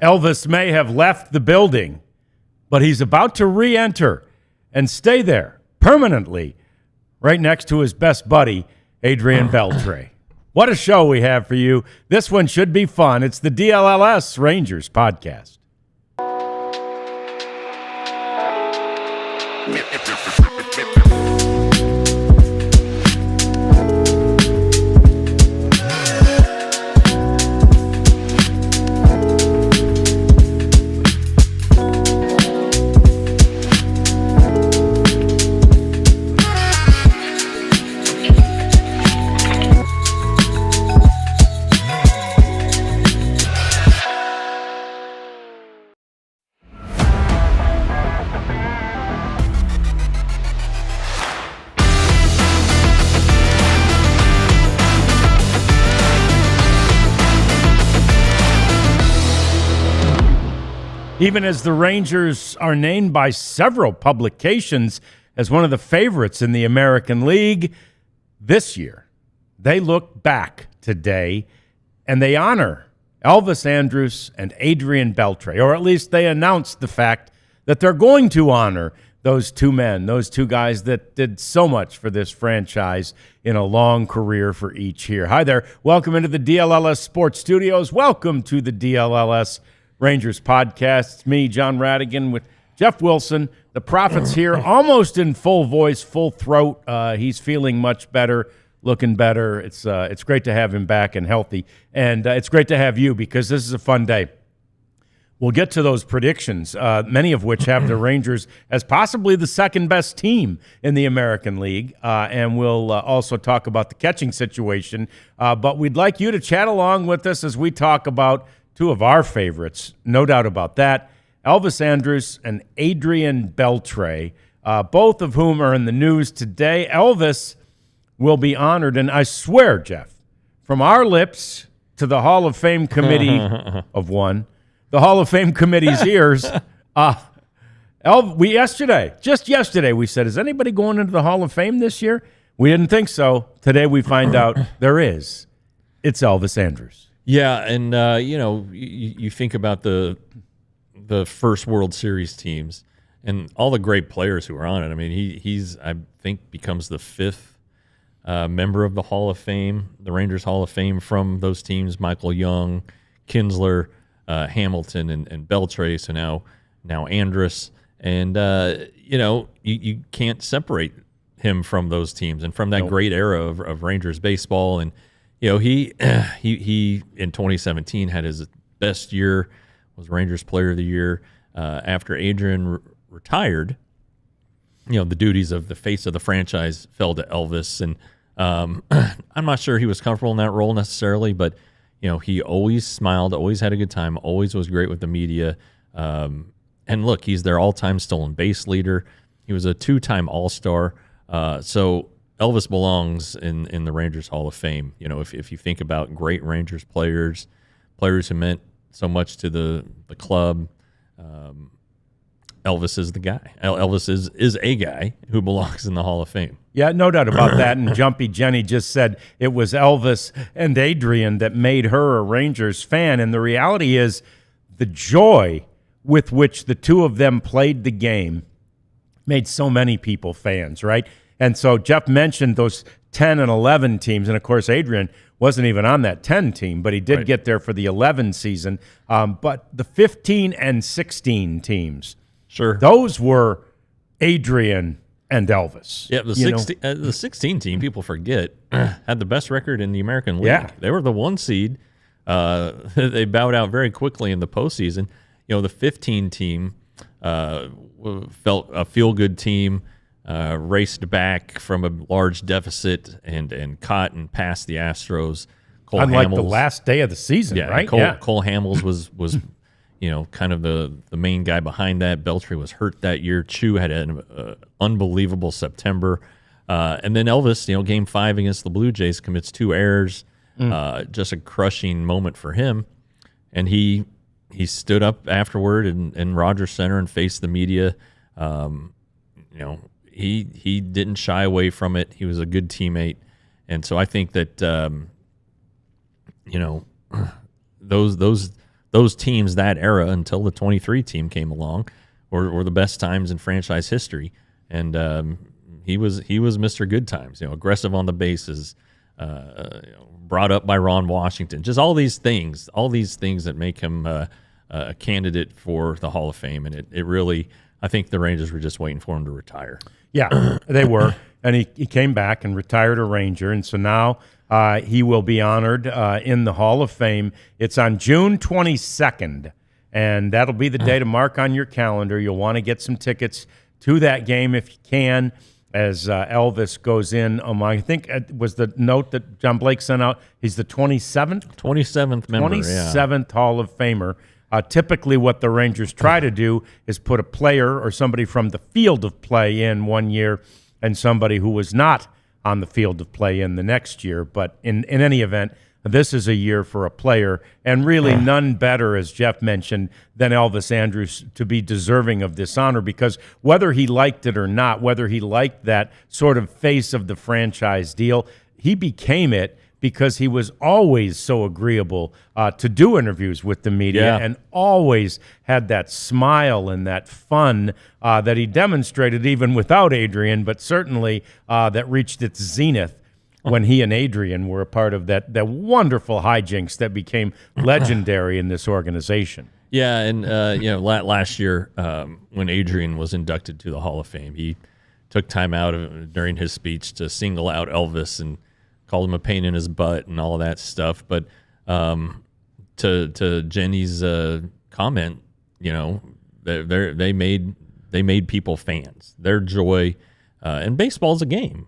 Elvis may have left the building, but he's about to re-enter and stay there permanently right next to his best buddy, Adrian Beltre. What a show we have for you. This one should be fun. It's the DLLS Rangers podcast. Even as the Rangers are named by several publications as one of the favorites in the American League, this year they look back today and they honor Elvis Andrus and Adrian Beltre, or at least they announced the fact that they're going to honor those two men, those two guys that did so much for this franchise in a long career for each here. Hi there. Welcome into the DLLS Sports Studios. Welcome to the DLLS Rangers podcast. It's me, John Radigan, with Jeff Wilson. The Prophet's here, almost in full voice, full throat. He's feeling much better, looking better. It's great to have him back and healthy, and it's great to have you because this is a fun day. We'll get to those predictions, many of which have the Rangers as possibly the second-best team in the American League, and we'll also talk about the catching situation. But we'd like you to chat along with us as we talk about two of our favorites, no doubt about that, Elvis Andrus and Adrian Beltre, both of whom are in the news today. Elvis will be honored, and I swear, Jeff, from our lips to the Hall of Fame committee of one, the Hall of Fame committee's ears, just yesterday, we said, is anybody going into the Hall of Fame this year? We didn't think so. Today we find out there is. It's Elvis Andrus. Yeah, and you think about the first World Series teams and all the great players who are on it. I mean, he's I think becomes the fifth member of the Hall of Fame, the Rangers Hall of Fame from those teams: Michael Young, Kinsler, Hamilton, and Beltre. So now Andrus, and you can't separate him from those teams and from that great era of Rangers baseball. And he in 2017 had his best year, was Rangers Player of the Year. After Adrian retired, the duties of the face of the franchise fell to Elvis, and I'm not sure he was comfortable in that role necessarily, but he always smiled, always had a good time, always was great with the media. And look, he's their all-time stolen base leader. He was a two-time All-Star. So Elvis belongs in the Rangers Hall of Fame. If you think about great Rangers players who meant so much to the club, Elvis is the guy. Elvis is a guy who belongs in the Hall of Fame. Yeah, no doubt about that. And Jumpy Jenny just said it was Elvis and Adrian that made her a Rangers fan. And the reality is the joy with which the two of them played the game made so many people fans, right? And so Jeff mentioned those 10 and 11 teams. And, of course, Adrian wasn't even on that 10 team, but he did get there for the 11 season. But the 15 and 16 teams, sure, those were Adrian and Elvis. Yeah, the 16 team, people forget, had the best record in the American League. Yeah. They were the one seed. They bowed out very quickly in the postseason. The 15 team felt a feel-good team. Raced back from a large deficit and caught and passed the Astros. Unlike the last day of the season, right? Cole Hamels was kind of the main guy behind that. Beltre was hurt that year. Chu had an unbelievable September. And then Elvis, Game 5 against the Blue Jays, commits 2 errors. Just a crushing moment for him. And he stood up afterward in Rogers Center and faced the media. He didn't shy away from it. He was a good teammate. And so I think that, those those teams that era until the 23 team came along were the best times in franchise history. And he was Mr. Good Times, aggressive on the bases, brought up by Ron Washington, just all these things that make him a candidate for the Hall of Fame. And it really, I think the Rangers were just waiting for him to retire. Yeah, they were. And he came back and retired a Ranger. And so now he will be honored in the Hall of Fame. It's on June 22nd, and that'll be the day to mark on your calendar. You'll want to get some tickets to that game if you can, as Elvis goes in. I think it was the note that John Blake sent out. He's the 27th? 27th member, 27th Hall of Famer. Typically what the Rangers try to do is put a player or somebody from the field of play in one year and somebody who was not on the field of play in the next year. But in any event, this is a year for a player, and really none better, as Jeff mentioned, than Elvis Andrus to be deserving of this honor, because whether he liked it or not, whether he liked that sort of face of the franchise deal, he became it because he was always so agreeable to do interviews with the media and always had that smile and that fun that he demonstrated even without Adrian, but certainly that reached its zenith when he and Adrian were a part of that wonderful hijinks that became legendary in this organization. Yeah, and last year when Adrian was inducted to the Hall of Fame, he took time out during his speech to single out Elvis and called him a pain in his butt and all of that stuff. But to Jenny's comment, they made people fans. Their joy, and baseball's a game.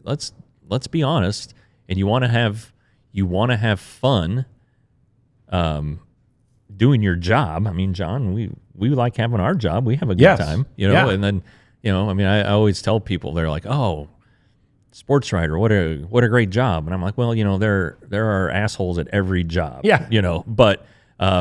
Let's be honest. And you want to have fun, doing your job. I mean, John, we like having our job. We have a good time, And then, I always tell people, they're like, "Oh, sports writer, what a great job." And I'm like, well, there are assholes at every job. But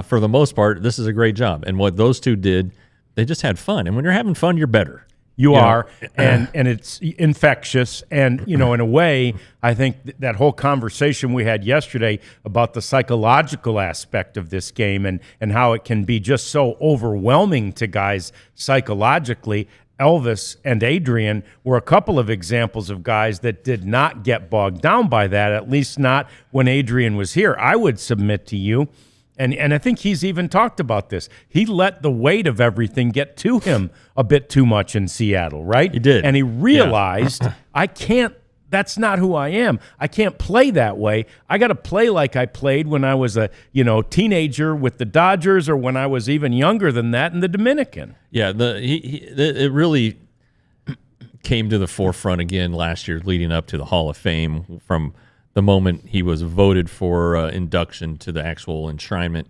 for the most part, this is a great job. And what those two did, they just had fun. And when you're having fun, you're better. You are, and it's infectious. And, in a way, I think that whole conversation we had yesterday about the psychological aspect of this game and how it can be just so overwhelming to guys psychologically. Elvis and Adrian were a couple of examples of guys that did not get bogged down by that, at least not when Adrian was here. I would submit to you, and I think he's even talked about this, he let the weight of everything get to him a bit too much in Seattle, right? He did. And he realized, that's not who I am. I can't play that way. I got to play like I played when I was a teenager with the Dodgers, or when I was even younger than that in the Dominican. Yeah, it really came to the forefront again last year, leading up to the Hall of Fame, from the moment he was voted for induction to the actual enshrinement,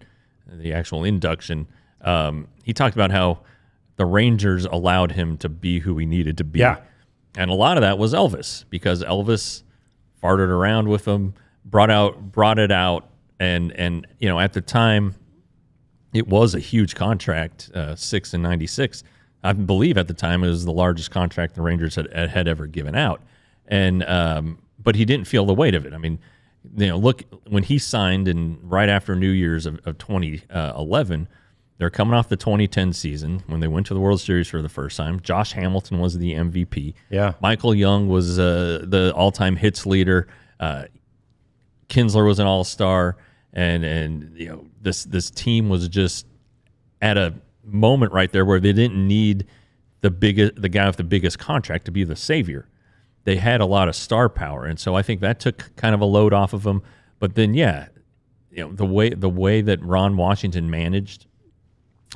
the actual induction. He talked about how the Rangers allowed him to be who he needed to be. Yeah. And a lot of that was Elvis, because Elvis farted around with him, brought it out, and at the time, it was a huge contract, 6 and 96. I believe at the time it was the largest contract the Rangers had ever given out, and but he didn't feel the weight of it. I mean, look, when he signed, and right after New Year's of 2011. They're coming off the 2010 season when they went to the World Series for the first time. Josh Hamilton was the MVP. Yeah. Michael Young was the all-time hits leader. Kinsler was an all-star, and this team was just at a moment right there where they didn't need the guy with the biggest contract to be the savior. They had a lot of star power, and so I think that took kind of a load off of them. But then, the way that Ron Washington managed.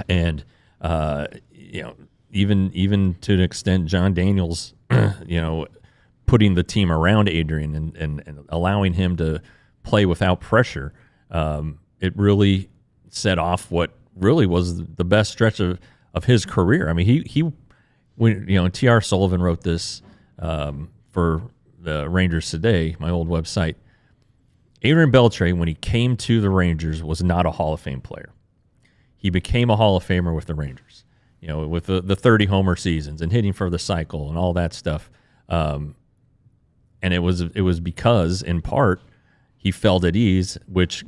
And even to an extent, John Daniels, putting the team around Adrian and allowing him to play without pressure, it really set off what really was the best stretch of his career. I mean, when T.R. Sullivan wrote this for the Rangers Today, my old website. Adrian Beltre, when he came to the Rangers, was not a Hall of Fame player. He became a Hall of Famer with the Rangers, with the 30 homer seasons and hitting for the cycle and all that stuff. And it was because, in part, he felt at ease, which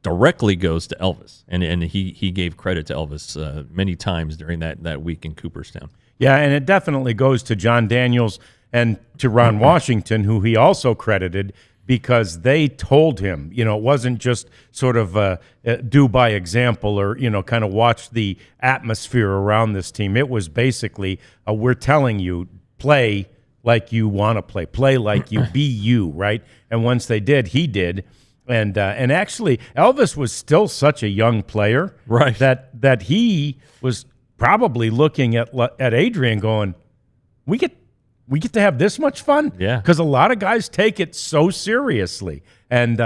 directly goes to Elvis, and he gave credit to Elvis many times during that week in Cooperstown. Yeah, and it definitely goes to John Daniels and to Ron Washington, who he also credited, because they told him, it wasn't just sort of do by example or, kind of watch the atmosphere around this team. It was basically, we're telling you, play like you want to play like you, be you, right? And once they did, he did. And actually, Elvis was still such a young player, right? That he was probably looking at Adrian going, we get to have this much fun, yeah. Because a lot of guys take it so seriously, and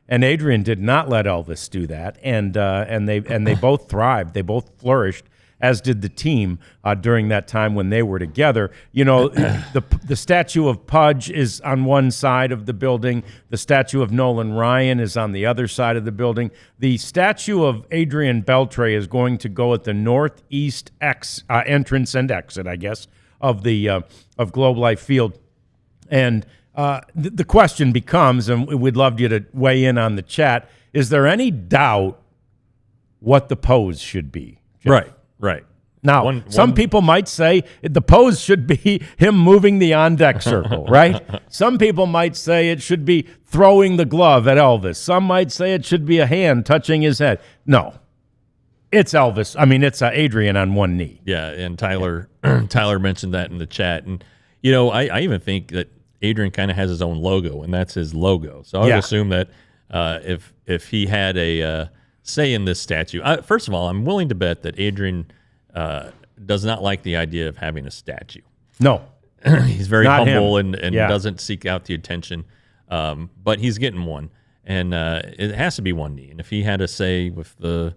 Adrian did not let Elvis do that, and they both thrived, they both flourished, as did the team during that time when they were together. The statue of Pudge is on one side of the building. The statue of Nolan Ryan is on the other side of the building. The statue of Adrian Beltre is going to go at the northeast entrance and exit, I guess, of Globe Life Field. And the question becomes, and we'd love you to weigh in on the chat, is there any doubt what the pose should be, Jeff? Right. Now, some people might say the pose should be him moving the on-deck circle, right? Some people might say it should be throwing the glove at Elvis. Some might say it should be a hand touching his head. No, it's Elvis. I mean, it's Adrian on one knee. Yeah, and Tyler mentioned that in the chat. And, I even think that Adrian kind of has his own logo, and that's his logo. So I would assume that if he had a say in this statue. First of all, I'm willing to bet that Adrian does not like the idea of having a statue. No. He's very humble and Yeah. doesn't seek out the attention. But he's getting one. And it has to be one knee. And if he had a say with the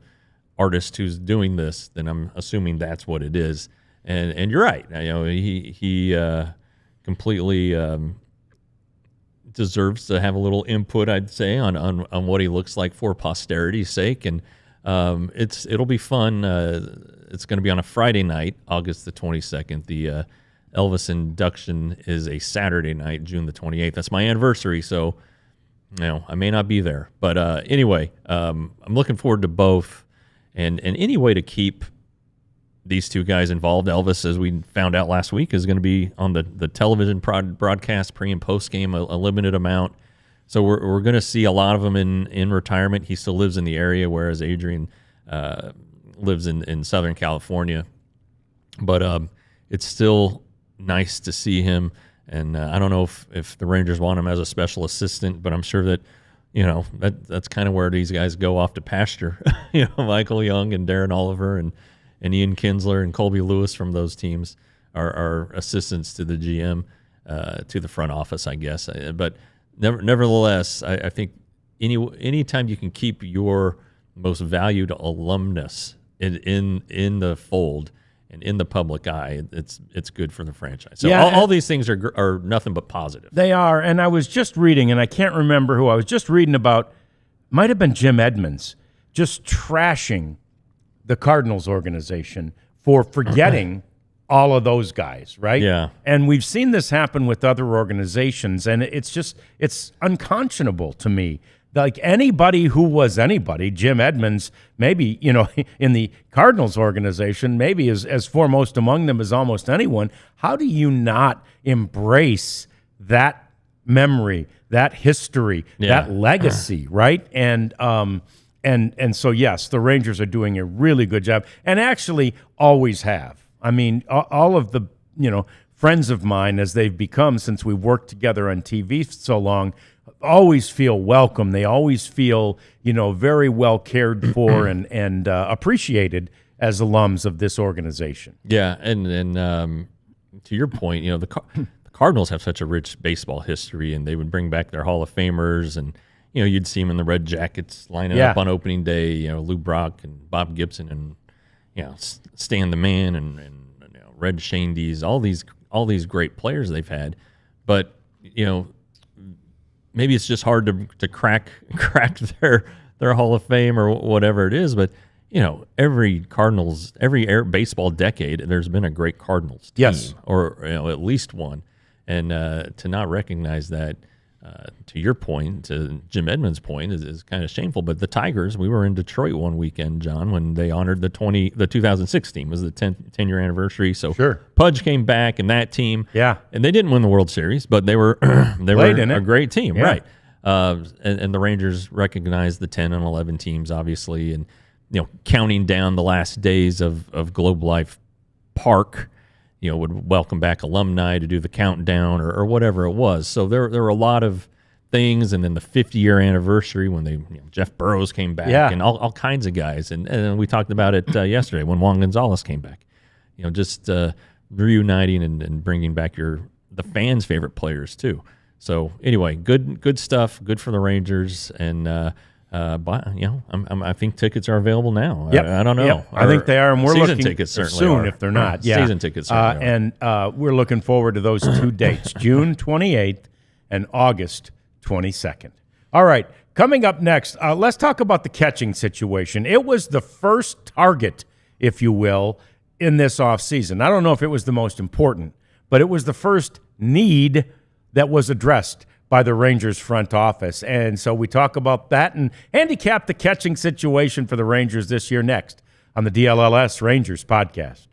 artist who's doing this, then I'm assuming that's what it is. And you're right. He completely deserves to have a little input, I'd say, on what he looks like for posterity's sake, and it'll be fun. It's going to be on a Friday night, August the 22nd. The Elvis induction is a Saturday night, June the 28th. That's my anniversary, so I may not be there. But anyway, I'm looking forward to both, and any way to keep these two guys involved. Elvis, as we found out last week, is going to be on the television broadcast pre- and post-game, a limited amount. So we're going to see a lot of them in retirement. He still lives in the area, whereas Adrian lives in Southern California. But it's still nice to see him. And I don't know if the Rangers want him as a special assistant, but I'm sure that, that's kind of where these guys go off to pasture. Michael Young and Darren Oliver and Ian Kinsler and Colby Lewis from those teams are assistants to the GM, to the front office, I guess. But nevertheless, I think any time you can keep your most valued alumnus in the fold and in the public eye, it's good for the franchise. So all these things are nothing but positive. They are. And I was just reading, and I can't remember who I was just reading about, might have been Jim Edmonds, just trashing the Cardinals organization for forgetting all of those guys, right? Yeah. And we've seen this happen with other organizations, and it's unconscionable to me. Like anybody who was anybody, Jim Edmonds, maybe, in the Cardinals organization, maybe as foremost among them as almost anyone. How do you not embrace that memory, that history, that legacy, right? And so, yes, the Rangers are doing a really good job, and actually always have. I mean, all of the, friends of mine, as they've become since we've worked together on TV so long, always feel welcome. They always feel, very well cared for and appreciated as alums of this organization. Yeah, and to your point, the Cardinals have such a rich baseball history, and they would bring back their Hall of Famers, and you'd see them in the red jackets lining up on opening day. Lou Brock and Bob Gibson and Stan the Man and Red Shandies, all these great players they've had, but maybe it's just hard to crack their Hall of Fame or whatever it is. But every baseball decade, there's been a great Cardinals team, yes, or at least one, and to not recognize that to your point, to Jim Edmonds' point, is kind of shameful. But the Tigers, we were in Detroit one weekend, John, when they honored the 2016 was the 10-year anniversary. So Sure. Pudge came back and that team, Yeah. and they didn't win the World Series, but they were a great team, Yeah. right? And the Rangers recognized the 10 and 11 teams, obviously, and counting down the last days of Globe Life Park. Would welcome back alumni to do the countdown or whatever it was. So there were a lot of things, and then the 50-year anniversary when Jeff Burrows came back, and all kinds of guys, and we talked about it yesterday when Juan Gonzalez came back. Just reuniting and bringing back the fans' favorite players too. So anyway, good stuff. Good for the Rangers, and I think tickets are available now. Yep. I don't know. Yep. I think they are, and we're season looking tickets certainly soon are. if they're not. Yeah. Season tickets certainly are. And we're looking forward to those 2 dates, June 28th and August 22nd. All right, coming up next, let's talk about the catching situation. It was the first target, if you will, in this offseason. I don't know if it was the most important, but it was the first need that was addressed by the Rangers front office. And so we talk about that and handicap the catching situation for the Rangers this year next on the DLLS Rangers podcast.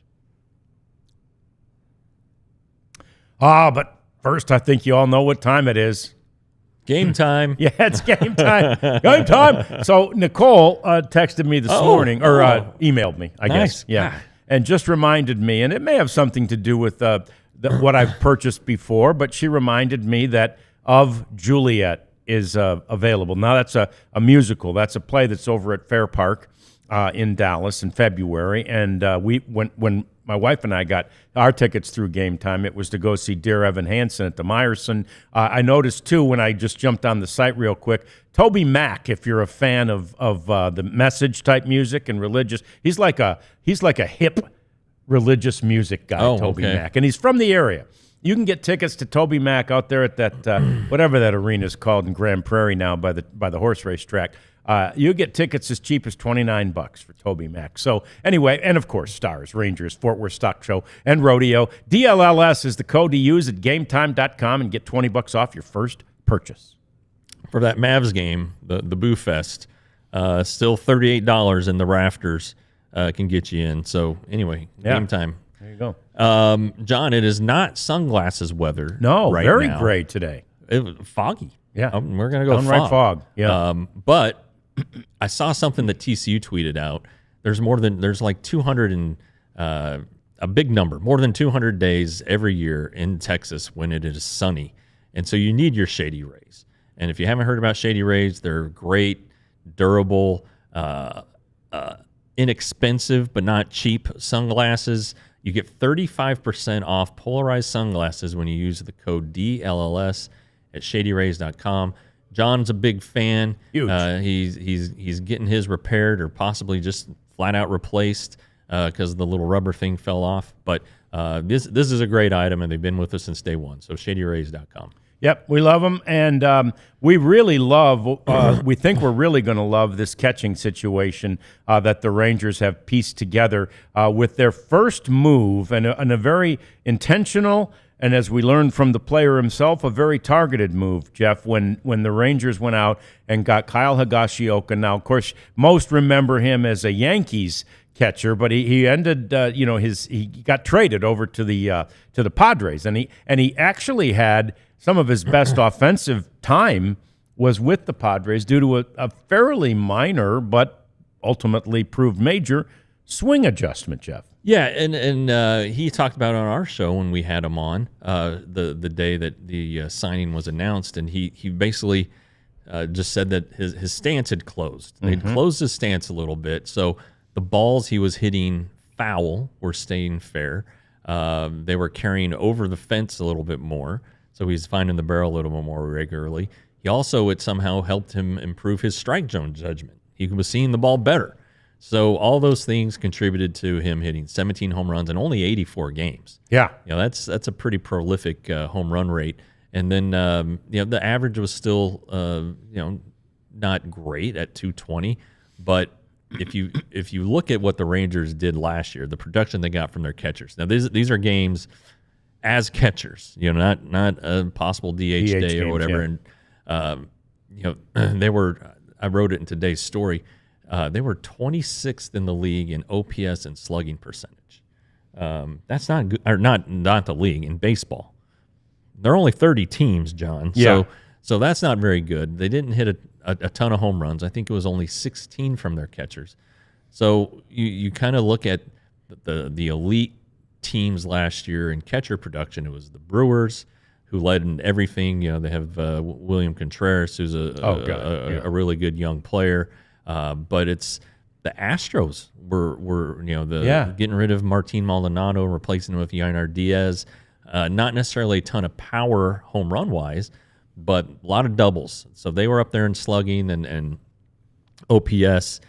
But first, I think you all know what time it is. Game time. Yeah, it's game time. Game time. So Nicole texted me this morning, or emailed me, I guess. Yeah, and just reminded me, and it may have something to do with what I've purchased before, but she reminded me that Of Juliet is available. Now, that's a musical. That's a play that's over at Fair Park in Dallas in February. And when my wife and I got our tickets through Game Time, it was to go see Dear Evan Hansen at the Meyerson. I noticed, too, when I just jumped on the site real quick, Toby Mac, if you're a fan of the message-type music and religious, he's like a hip religious music guy, Toby Mac. And he's from the area. You can get tickets to Toby Mac out there at that whatever that arena is called in Grand Prairie now by the horse race track. You get tickets as cheap as $29 for Toby Mac. So anyway, and of course, Stars, Rangers, Fort Worth Stock Show, and Rodeo. DLLS is the code to use at GameTime.com and get $20 off your first purchase. For that Mavs game, the Boo Fest, still $38 in the rafters can get you in. So anyway, Game Time. There you go. John, it is not sunglasses weather. No, right very now. gray today. It was foggy. Yeah. We're going to go downright fog. Yeah. But I saw something that TCU tweeted out. There's like 200 and a big number, more than 200 days every year in Texas when it is sunny. And so you need your Shady Rays. And if you haven't heard about Shady Rays, they're great, durable, inexpensive but not cheap sunglasses. You get 35% off polarized sunglasses when you use the code DLLS at shadyrays.com. John's a big fan. Huge. He's getting his repaired or possibly just flat out replaced because the little rubber thing fell off. But this is a great item, and they've been with us since day one. So shadyrays.com. Yep, we love them, and we really love, we think we're really going to love this catching situation that the Rangers have pieced together with their first move, and a very intentional, and as we learned from the player himself, a very targeted move, Jeff, when the Rangers went out and got Kyle Higashioka. Now, of course, most remember him as a Yankees catcher, but he ended, he got traded over to the Padres, and he actually had some of his best offensive time was with the Padres due to a fairly minor but ultimately proved major swing adjustment, Jeff. Yeah, and he talked about it on our show when we had him on the day that the signing was announced, and he basically just said that his stance had closed. They'd closed his stance a little bit, so the balls he was hitting foul were staying fair. They were carrying over the fence a little bit more, so he's finding the barrel a little bit more regularly. He also, it somehow helped him improve his strike zone judgment. He was seeing the ball better. So all those things contributed to him hitting 17 home runs in only 84 games. Yeah. That's a pretty prolific home run rate. And then, the average was still, not great at 220. But if you look at what the Rangers did last year, the production they got from their catchers. Now, these are games as catchers, not a possible DH day or whatever. Yeah. They were. I wrote it in today's story. They were 26th in the league in OPS and slugging percentage. That's not good, or not the league in baseball. There are only 30 teams, John. Yeah. So that's not very good. They didn't hit a ton of home runs. I think it was only 16 from their catchers. So you kind of look at the elite teams last year in catcher production. It was the Brewers, who led in everything. They have William Contreras, who's a really good young player. But it's the Astros were getting rid of Martin Maldonado, replacing him with Yainer Diaz. Not necessarily a ton of power home run wise, but a lot of doubles. So they were up there in slugging and OPS,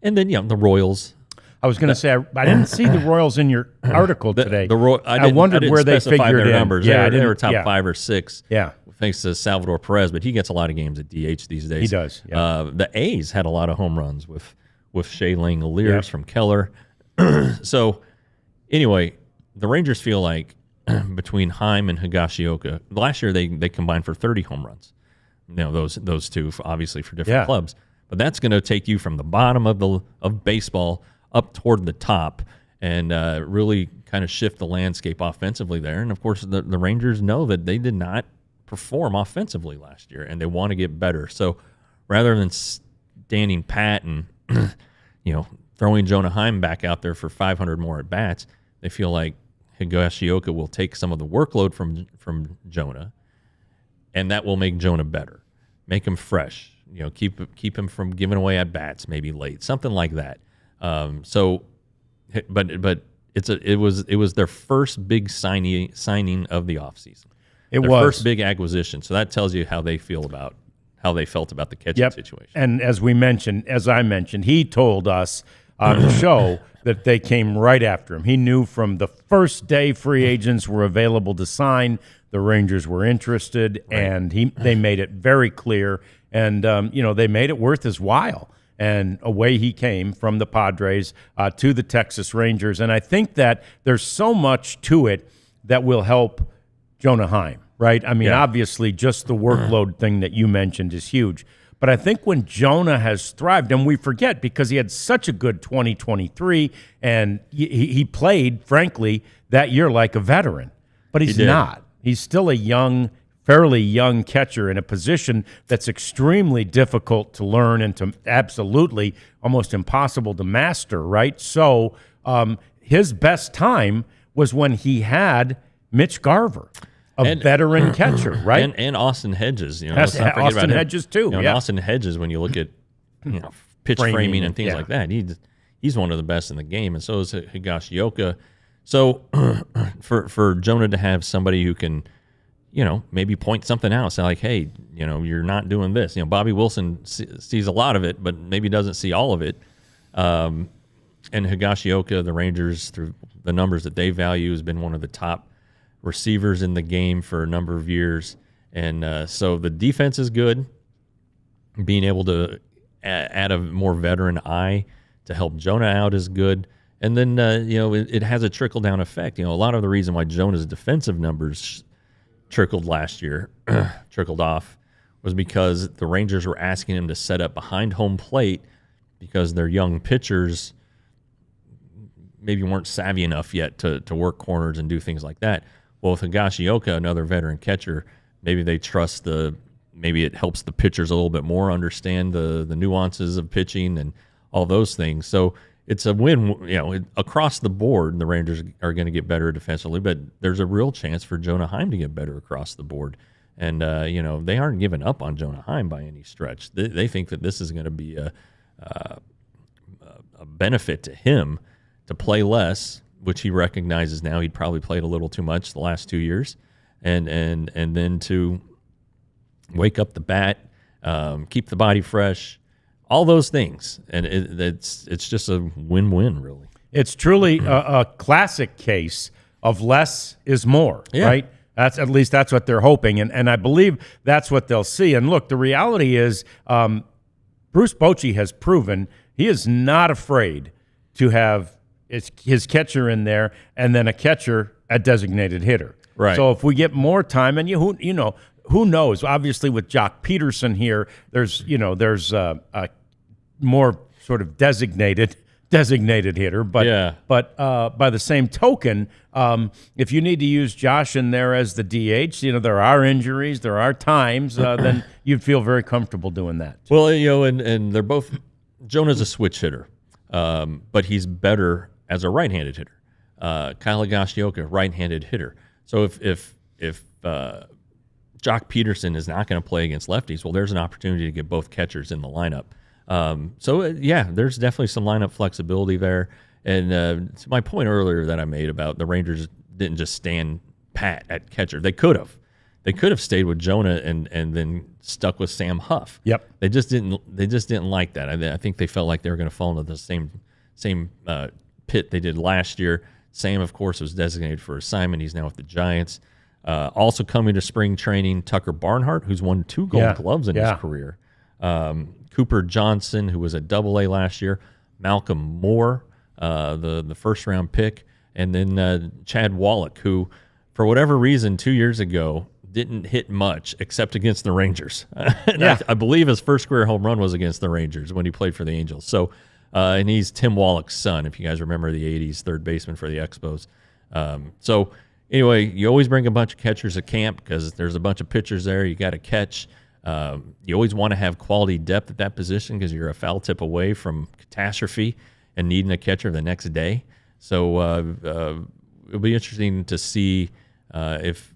and then the Royals. I was going to say I didn't see the Royals in your article today. I wondered where they figured their in. numbers. Yeah, they were top 5 or 6. Yeah, thanks to Salvador Perez, but he gets a lot of games at DH these days. He does. Yeah. The A's had a lot of home runs with Shea Langoliers from Keller. So anyway, the Rangers feel like between Heim and Higashioka, last year they combined for 30 home runs. Those two obviously for different clubs, but that's going to take you from the bottom of baseball up toward the top and really kind of shift the landscape offensively there. And of course, the Rangers know that they did not perform offensively last year, and they want to get better. So rather than standing pat and throwing Jonah Heim back out there for 500 more at bats, they feel like Higashioka will take some of the workload from Jonah, and that will make Jonah better, make him fresh. Keep him from giving away at bats maybe late, something like that. But it was their first big signing of the offseason. Their first big acquisition. So that tells you how they felt about the catching situation. And as I mentioned, he told us on the show that they came right after him. He knew from the first day free agents were available to sign, the Rangers were interested, and they made it very clear. And they made it worth his while. And away he came from the Padres to the Texas Rangers. And I think that there's so much to it that will help Jonah Heim, right? I mean, obviously, just the workload thing that you mentioned is huge. But I think when Jonah has thrived, and we forget because he had such a good 2023, and he played, frankly, that year like a veteran. But he's not. He's still a fairly young catcher in a position that's extremely difficult to learn and to absolutely almost impossible to master, right? So his best time was when he had Mitch Garver, a veteran catcher, right? And Austin Hedges. Austin Hedges too. Austin Hedges, when you look at pitch framing and things like that, he's one of the best in the game, and so is Higashioka. So for Jonah to have somebody who can maybe point something out, say like, hey, you're not doing this. Bobby Wilson sees a lot of it, but maybe doesn't see all of it. And Higashioka, the Rangers, through the numbers that they value, has been one of the top receivers in the game for a number of years. And so the defense is good. Being able to add a more veteran eye to help Jonah out is good. And then, it has a trickle-down effect. A lot of the reason why Jonah's defensive numbers trickled off was because the Rangers were asking him to set up behind home plate because their young pitchers maybe weren't savvy enough yet to work corners and do things like that. Well, with Higashioka, another veteran catcher, maybe they trust maybe it helps the pitchers a little bit more understand the nuances of pitching and all those things. So it's a win, across the board. The Rangers are going to get better defensively, but there's a real chance for Jonah Heim to get better across the board. And they aren't giving up on Jonah Heim by any stretch. They think that this is going to be a benefit to him to play less, which he recognizes now. He'd probably played a little too much the last 2 years, and then to wake up the bat, keep the body fresh. All those things, and it's just a win-win, really. It's truly a classic case of less is more, right? That's what they're hoping, and I believe that's what they'll see. And look, the reality is Bruce Bochy has proven he is not afraid to have his catcher in there and then a catcher, a designated hitter. Right. So if we get more time, and who knows? Obviously, with Jock Peterson here, there's a more sort of designated hitter, but by the same token, if you need to use Josh in there as the DH, there are injuries, there are times, then you'd feel very comfortable doing that. Well, and they're both. Jonah's a switch hitter, but he's better as a right-handed hitter. Kyle Higashioka, right-handed hitter. So if Jock Peterson is not going to play against lefties, well, there's an opportunity to get both catchers in the lineup. There's definitely some lineup flexibility there. And to my point earlier that I made about the Rangers didn't just stand pat at catcher. They could have. They could have stayed with Jonah and then stuck with Sam Huff. Yep. They just didn't like that. I think they felt like they were going to fall into the same pit they did last year. Sam, of course, was designated for assignment. He's now with the Giants. Also coming to spring training, Tucker Barnhart, who's won 2 Gold Gloves in his career. Cooper Johnson, who was at Double-A last year. Malcolm Moore, the first-round pick. And then Chad Wallach, who, for whatever reason, 2 years ago, didn't hit much except against the Rangers. I believe his first career home run was against the Rangers when he played for the Angels. So, and he's Tim Wallach's son, if you guys remember the 80s, third baseman for the Expos. Anyway, you always bring a bunch of catchers at camp because there's a bunch of pitchers there you got to catch. You always want to have quality depth at that position because you're a foul tip away from catastrophe and needing a catcher the next day. So it'll be interesting to see if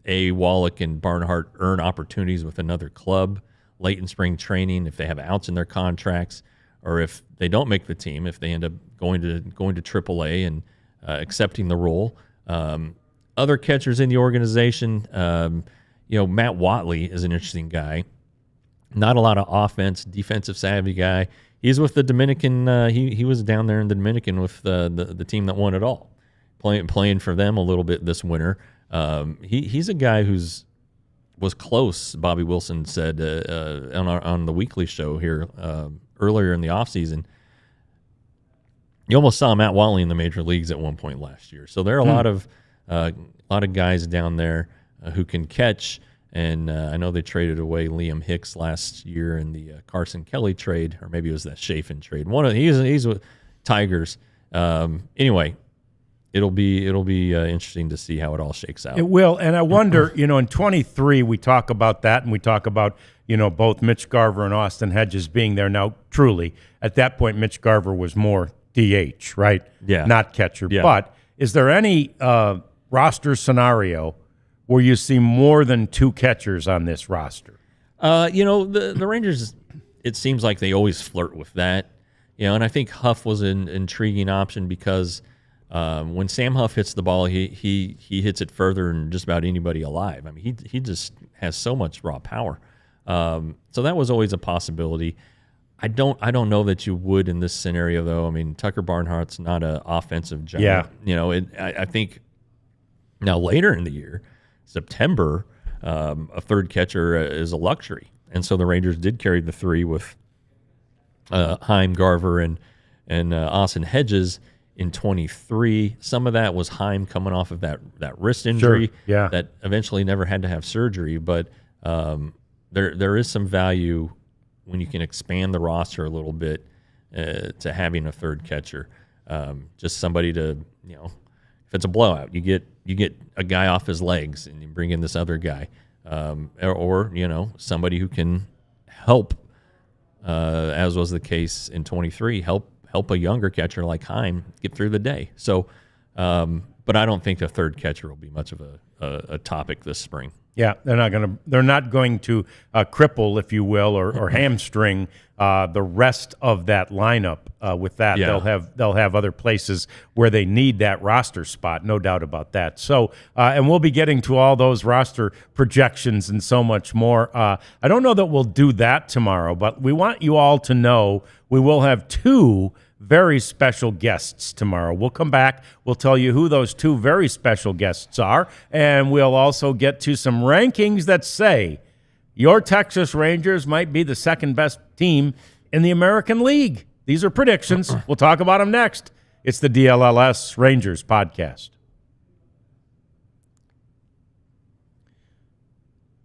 Wallach and Barnhart earn opportunities with another club late in spring training, if they have outs in their contracts, or if they don't make the team, if they end up going to AAA and accepting the role. Other catchers in the organization, Matt Watley is an interesting guy. Not a lot of offense, defensive savvy guy. He's with the Dominican. He was down there in the Dominican with the team that won it all, playing for them a little bit this winter. He's a guy was close. Bobby Wilson said on the weekly show here earlier in the offseason. You almost saw Matt Watley in the major leagues at one point last year. So there are a lot of guys down there who can catch. And I know they traded away Liam Hicks last year in the Carson Kelly trade, or maybe it was that Chafin trade. He's with Tigers. Anyway, it'll be interesting to see how it all shakes out. It will, and I wonder, in 23 we talk about that, and we talk about both Mitch Garver and Austin Hedges being there. Now, truly, at that point, Mitch Garver was more DH, right? Yeah, not catcher. Yeah. But is there any roster where you see more than 2 catchers on this roster? The Rangers, it seems like they always flirt with that. And I think Huff was an intriguing option because when Sam Huff hits the ball, he hits it further than just about anybody alive. I mean, he just has so much raw power. So that was always a possibility. I don't know that you would in this scenario, though. I mean, Tucker Barnhart's not an offensive giant. Yeah. I think now later in the year, September, a third catcher is a luxury. And so the Rangers did carry the 3 with Heim, Garver, and Austin Hedges in 23. Some of that was Heim coming off of that wrist injury that eventually never had to have surgery. But there is some value when you can expand the roster a little bit to having a third catcher. Just somebody to, if it's a blowout, you get a guy off his legs and you bring in this other guy, or somebody who can help, as was the case in 23, help a younger catcher like Heim get through the day. So, but I don't think the third catcher will be much of a topic this spring. Yeah, they're not going to cripple, if you will, or hamstring the rest of that lineup. With that, they'll have other places where they need that roster spot, no doubt about that. So, and we'll be getting to all those roster projections and so much more. I don't know that we'll do that tomorrow, but we want you all to know we will have 2 very special guests tomorrow. We'll come back. We'll tell you who those 2 very special guests are, and we'll also get to some rankings that say your Texas Rangers might be the second best team in the American League. These are predictions. We'll talk about them next. It's the DLLS Rangers podcast.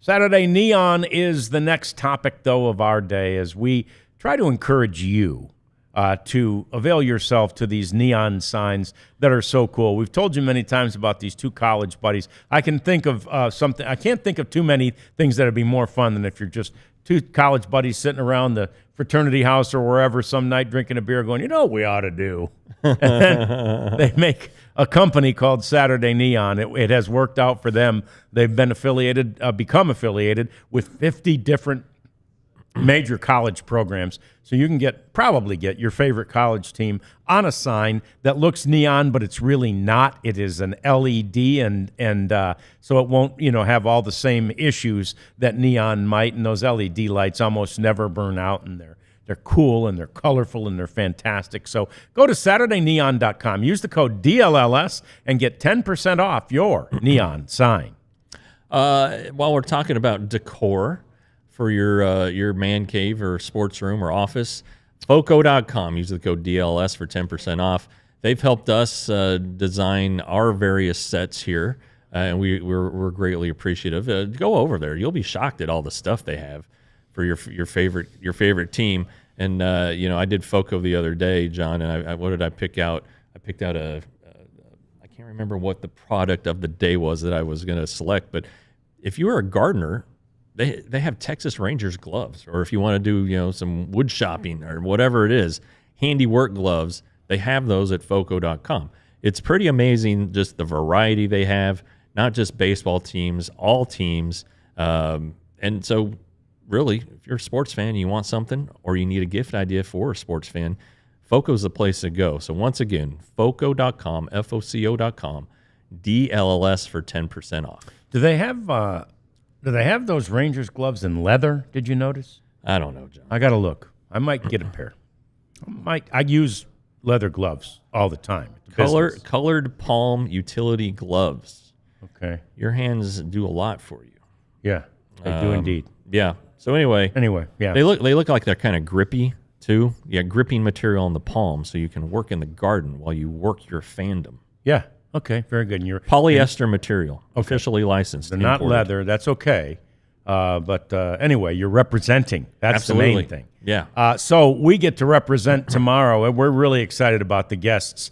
Saturday Neon is the next topic, though, of our day as we try to encourage you to avail yourself to these neon signs that are so cool. We've told you many times about these two college buddies. I can think of something. I can't think of too many things that would be more fun than if you're just two college buddies sitting around the fraternity house or wherever some night drinking a beer going, you know what we ought to do? And then they make a company called Saturday Neon. It has worked out for them. They've been become affiliated with 50 different major college programs. So you can probably get your favorite college team on a sign that looks neon, but it's really not. It is an LED, and so it won't have all the same issues that neon might. And those LED lights almost never burn out, and they're cool and they're colorful and they're fantastic. So go to SaturdayNeon.com. Use the code DLLS and get 10% off your neon sign. While we're talking about decor for your man cave or sports room or office, Foco.com. Use the code DLS for 10% off. They've helped us design our various sets here, and we're greatly appreciative. Go over there. You'll be shocked at all the stuff they have for your favorite team. And I did Foco the other day, John, and what did I pick out? I picked out I can't remember what the product of the day was that I was going to select, but if you were a gardener, they have Texas Rangers gloves, or if you want to do some wood shopping or whatever it is, handiwork gloves, they have those at Foco.com. It's pretty amazing just the variety they have, not just baseball teams, all teams, and so really, if you're a sports fan and you want something or you need a gift idea for a sports fan, Foco's the place to go. So once again, Foco.com, Foco.com, DLLS for 10% off. Do they have those Rangers gloves in leather? Did you notice? I don't know, John. I got to look. I might get a pair. I use leather gloves all the time. Colored palm utility gloves. Okay. Your hands do a lot for you. Yeah, they do indeed. Yeah. So anyway, yeah. They look like they're kind of grippy too. Yeah, gripping material on the palm, so you can work in the garden while you work your fandom. Yeah. Okay. Very good. And polyester material, officially licensed. They're not leather. That's okay. But anyway, you're representing. That's Absolutely. The main thing. Yeah. So we get to represent tomorrow, and we're really excited about the guests.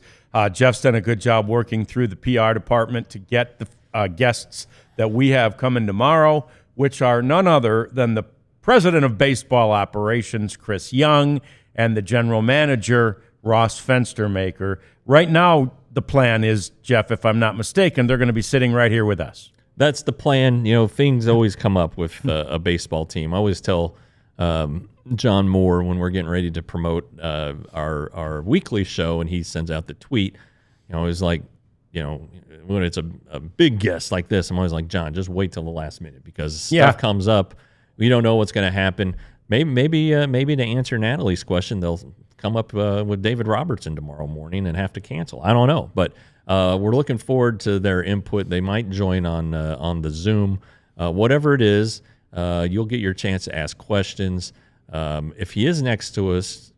Jeff's done a good job working through the PR department to get the guests that we have coming tomorrow, which are none other than the president of baseball operations, Chris Young, and the general manager, Ross Fenstermaker. Right now, the plan is, Jeff, if I'm not mistaken, they're going to be sitting right here with us. That's the plan. Things always come up with a baseball team. I always tell John Moore when we're getting ready to promote our weekly show, and he sends out the tweet, it's like, when it's a big guest like this, I'm always like, John, just wait till the last minute because stuff comes up. We don't know what's going to happen. Maybe to answer Natalie's question, they'll come up with David Robertson tomorrow morning and have to cancel. I don't know, but we're looking forward to their input. They might join on the Zoom. Whatever it is, you'll get your chance to ask questions. If he is next to us,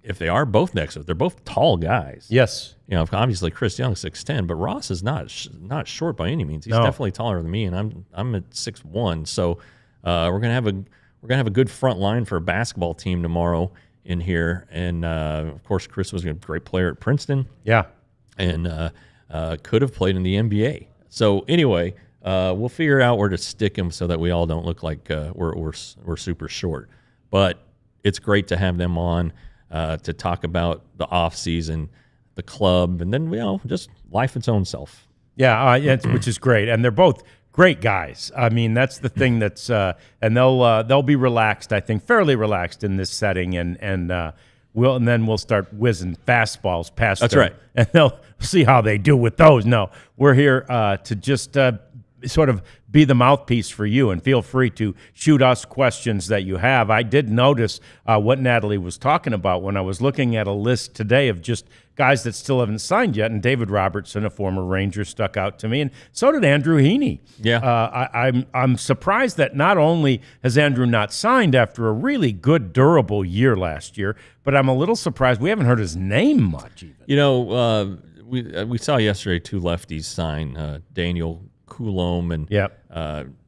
if they are both next to us, they're both tall guys. Yes. Obviously Chris Young's 6'10", but Ross is not short by any means. He's definitely taller than me, and I'm at 6'1". So we're gonna have a good front line for a basketball team tomorrow in here. And of course, Chris was a great player at Princeton. Yeah, and could have played in the NBA. So anyway, we'll figure out where to stick him so that we all don't look like we're super short. But it's great to have them on to talk about the off season, the club, and then just life its own self. Yeah, which is great, and they're both great guys. I mean, that's the thing that's and they'll be relaxed. I think fairly relaxed in this setting, and then we'll start whizzing fastballs past That's them, right. and they'll see how they do with those. No, we're here to just sort of be the mouthpiece for you, and feel free to shoot us questions that you have. I did notice what Natalie was talking about when I was looking at a list today of just guys that still haven't signed yet, and David Robertson, a former Ranger, stuck out to me, and so did Andrew Heaney. Yeah, I'm surprised that not only has Andrew not signed after a really good, durable year last year, but I'm a little surprised we haven't heard his name much even. We saw yesterday two lefties sign, Daniel Coulombe and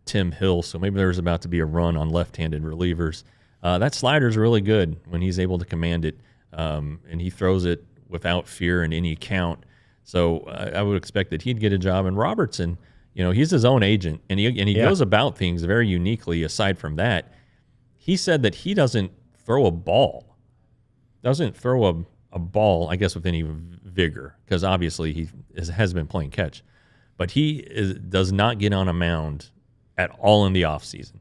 Tim Hill, so maybe there's about to be a run on left-handed relievers. That slider's really good when he's able to command it, and he throws it without fear in any count. So I would expect that he'd get a job. And Robertson, he's his own agent, and he goes about things very uniquely. Aside from that, he said that he doesn't throw a ball, a ball, I guess, with any vigor, because obviously he has been playing catch. But he does not get on a mound at all in the offseason.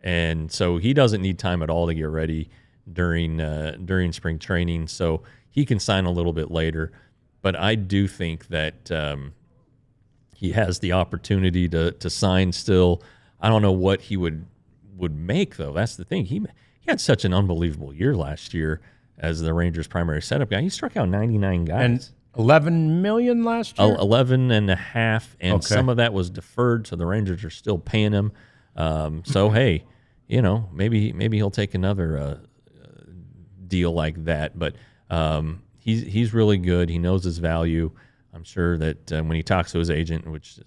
And so he doesn't need time at all to get ready during spring training. So he can sign a little bit later. But I do think that he has the opportunity to sign still. I don't know what he would make, though. That's the thing. He had such an unbelievable year last year as the Rangers' primary setup guy. He struck out 99 guys. And $11 million last year? 11 and a half, and some of that was deferred, so the Rangers are still paying him. So, hey, maybe he'll take another deal like that. But he's really good. He knows his value. I'm sure that when he talks to his agent, which is,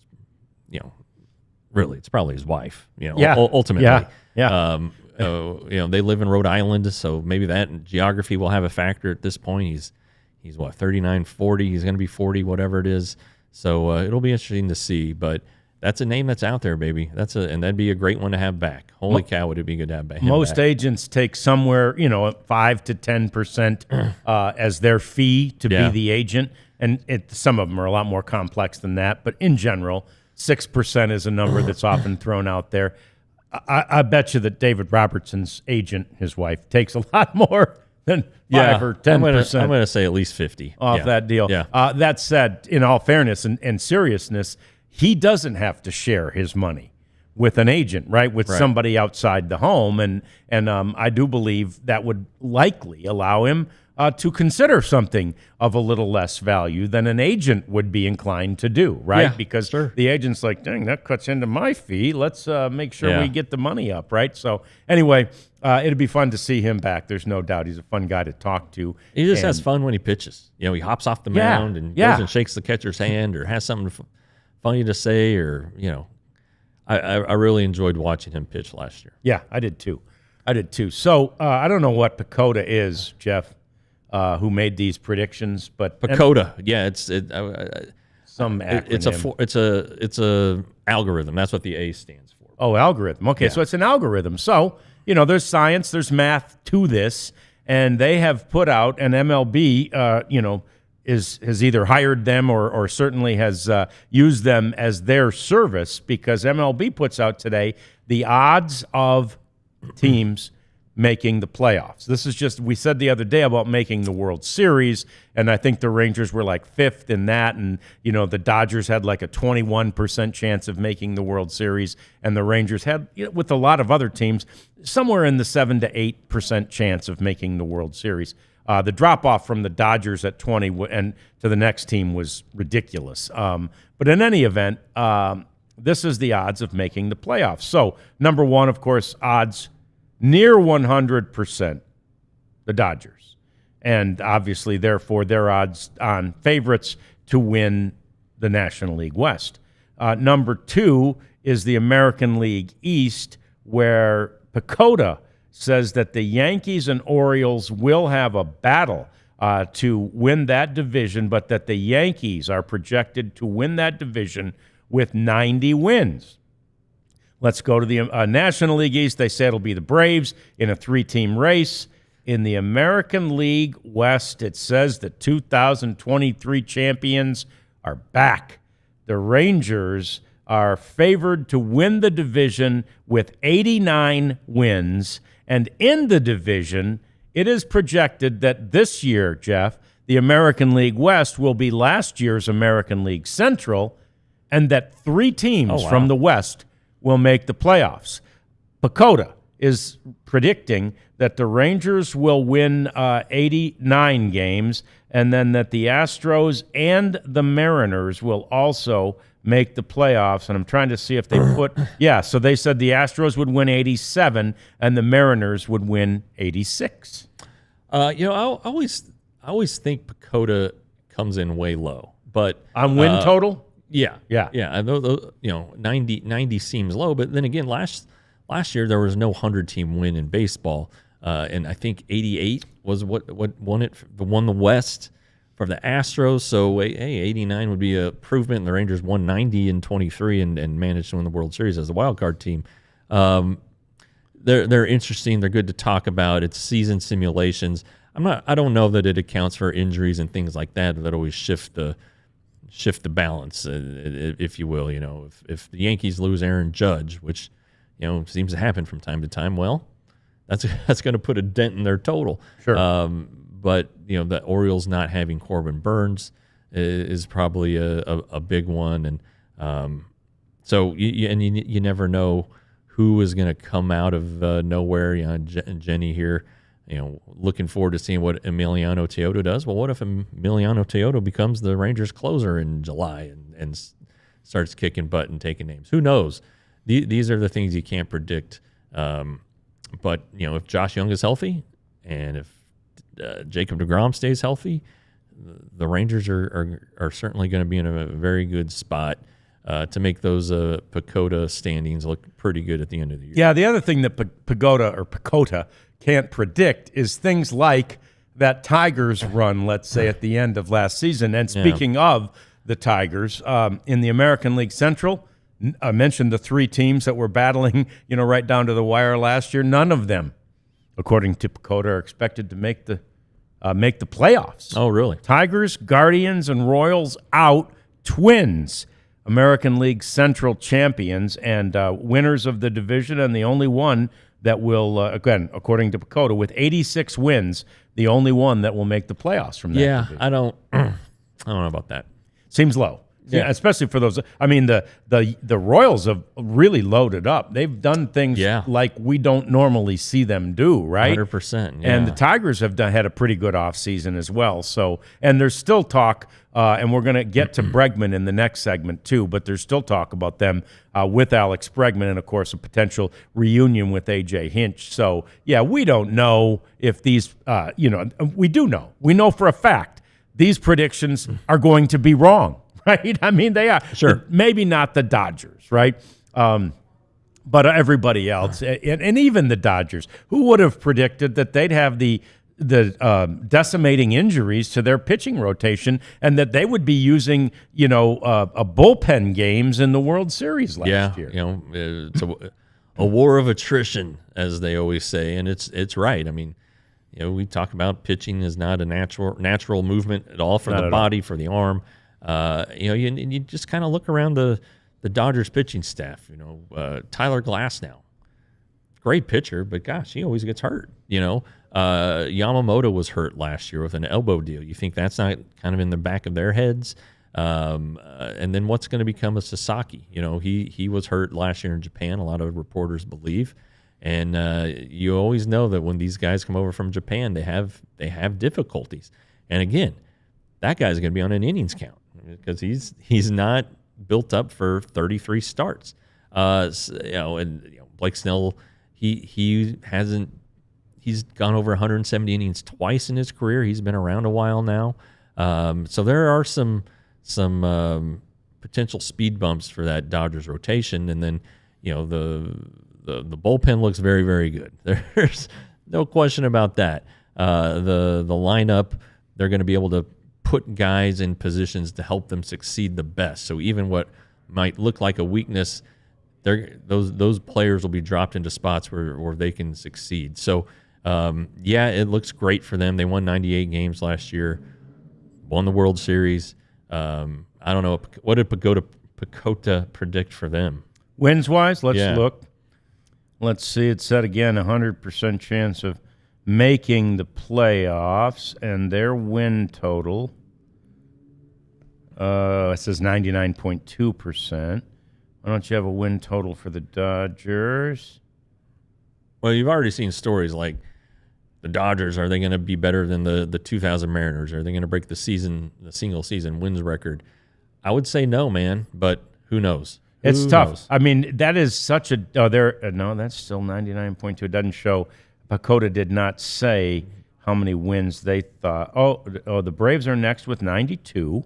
really, it's probably his wife, ultimately. Yeah. They live in Rhode Island, so maybe that geography will have a factor at this point. He's what, 39, 40? He's going to be 40, whatever it is. So it'll be interesting to see. But that's a name that's out there, baby. And that'd be a great one to have back. Holy cow, would it be good to have him Most back. agents take somewhere, 5 to 10% as their fee to be the agent. And some of them are a lot more complex than that. But in general, 6% is a number that's often thrown out there. I bet you that David Robertson's agent, his wife, takes a lot more than 5 or 10%. I'm going to say at least 50 off that deal. Yeah. That said, in all fairness and seriousness, he doesn't have to share his money with an agent, right? With somebody outside the home, and I do believe that would likely allow him to consider something of a little less value than an agent would be inclined to do, right? Yeah, because the agent's like, dang, that cuts into my fee. Let's make sure we get the money up, right? So anyway, it'd be fun to see him back. There's no doubt he's a fun guy to talk to. He just has fun when he pitches. He hops off the mound and goes and shakes the catcher's hand or has something funny to say, or, I really enjoyed watching him pitch last year. Yeah, I did too. So I don't know what PECOTA is, Jeff. Who made these predictions? But PECOTA, some acronym. It's a algorithm. That's what the A stands for. Oh, algorithm. Okay, so it's an algorithm. So there's science, there's math to this, and they have put out an MLB. Has either hired them or certainly has used them as their service, because MLB puts out today the odds of teams making the playoffs. This is just, we said the other day about making the World Series, and I think the Rangers were like 5th in that, and the Dodgers had like a 21% chance of making the World Series, and the Rangers had, with a lot of other teams, somewhere in the 7 to 8% chance of making the World Series. The drop-off from the Dodgers at 20 and to the next team was ridiculous. But in any event, this is the odds of making the playoffs. So, number one, of course, odds near 100%, the Dodgers. And obviously, therefore, their odds on favorites to win the National League West. Number two is the American League East, where PECOTA says that the Yankees and Orioles will have a battle to win that division, but that the Yankees are projected to win that division with 90 wins. Let's go to the National League East. They say it'll be the Braves in a 3-team race. In the American League West, it says the 2023 champions are back. The Rangers are favored to win the division with 89 wins. And in the division, it is projected that this year, Jeff, the American League West will be last year's American League Central, and that 3 teams from the West will make the playoffs. PECOTA is predicting that the Rangers will win 89 games, and then that the Astros and the Mariners will also make the playoffs. And I'm trying to see if they put so they said the Astros would win 87 and the Mariners would win 86. I always think PECOTA comes in way low, but on win total. Yeah. Yeah. I know, 90 seems low, but then again, last year there was no 100-team win in baseball, and I think 88 was what won the West for the Astros. So hey, 89 would be a improvement, and the Rangers won 90 in 23 and managed to win the World Series as a wild card team. They're interesting. They're good to talk about. It's season simulations. I don't know that it accounts for injuries and things like that always shift the balance, if you will. If the Yankees lose Aaron Judge, which seems to happen from time to time, well, that's going to put a dent in their total. Sure. But the Orioles not having Corbin Burns is probably a big one, and so you never know who is going to come out of nowhere. Jenny here, looking forward to seeing what Emiliano Teodo does. Well, what if Emiliano Teodo becomes the Rangers closer in July and starts kicking butt and taking names? Who knows? These are the things you can't predict. But if Josh Young is healthy, and if Jacob deGrom stays healthy, the Rangers are certainly going to be in a very good spot to make those PECOTA standings look pretty good at the end of the year. Yeah, the other thing that PECOTA can't predict is things like that Tigers run, let's say, at the end of last season. And speaking of the Tigers, in the American League Central, I mentioned the three teams that were battling, right down to the wire last year. None of them, according to PECOTA, are expected to make the playoffs. Oh, really? Tigers, Guardians, and Royals out. Twins, American League Central champions and winners of the division, and the only one that will, again, according to PECOTA, with 86 wins, the only one that will make the playoffs from that division. I don't know about that. Seems low. Yeah, especially for those. I mean, the Royals have really loaded up. They've done things like we don't normally see them do, right? 100%. Yeah. And the Tigers have had a pretty good offseason as well. So, and there's still talk, and we're going to get to Bregman in the next segment too, but there's still talk about them with Alex Bregman and, of course, a potential reunion with A.J. Hinch. So, yeah, we don't know if these, we do know. We know for a fact these predictions are going to be wrong. Right? I mean, they are. Sure. Maybe not the Dodgers, right? But everybody else, and even the Dodgers, who would have predicted that they'd have the decimating injuries to their pitching rotation and that they would be using, a bullpen games in the World Series last year? It's a war of attrition, as they always say, and it's right. I mean, we talk about pitching is not a natural movement at all for the body, for the arm. You just kind of look around the Dodgers pitching staff. Tyler Glasnow, great pitcher, but gosh, he always gets hurt. Yamamoto was hurt last year with an elbow deal. You think that's not kind of in the back of their heads? And then what's going to become of Sasaki? He was hurt last year in Japan. A lot of reporters believe, and you always know that when these guys come over from Japan, they have difficulties. And again, that guy's going to be on an innings count because he's not built up for 33 starts. Blake Snell, he's gone over 170 innings twice in his career. He's been around a while now. So there are some potential speed bumps for that Dodgers rotation. And then, the bullpen looks very, very good. There's no question about that. The lineup, they're going to be able to put guys in positions to help them succeed the best. So even what might look like a weakness, those players will be dropped into spots where they can succeed. So, it looks great for them. They won 98 games last year, won the World Series. I don't know. What did PECOTA predict for them? Wins-wise, let's look. Let's see. It said, again, 100% chance of making the playoffs, and their win total, it says 99.2%. Why don't you have a win total for the Dodgers? Well, you've already seen stories like the Dodgers. Are they going to be better than the 2000 Mariners? Are they going to break the single season wins record? I would say no, man, but who knows? It's tough. I mean, that is such a no, that's still 99.2. It doesn't show. PECOTA did not say how many wins they thought. Oh, the Braves are next with 92.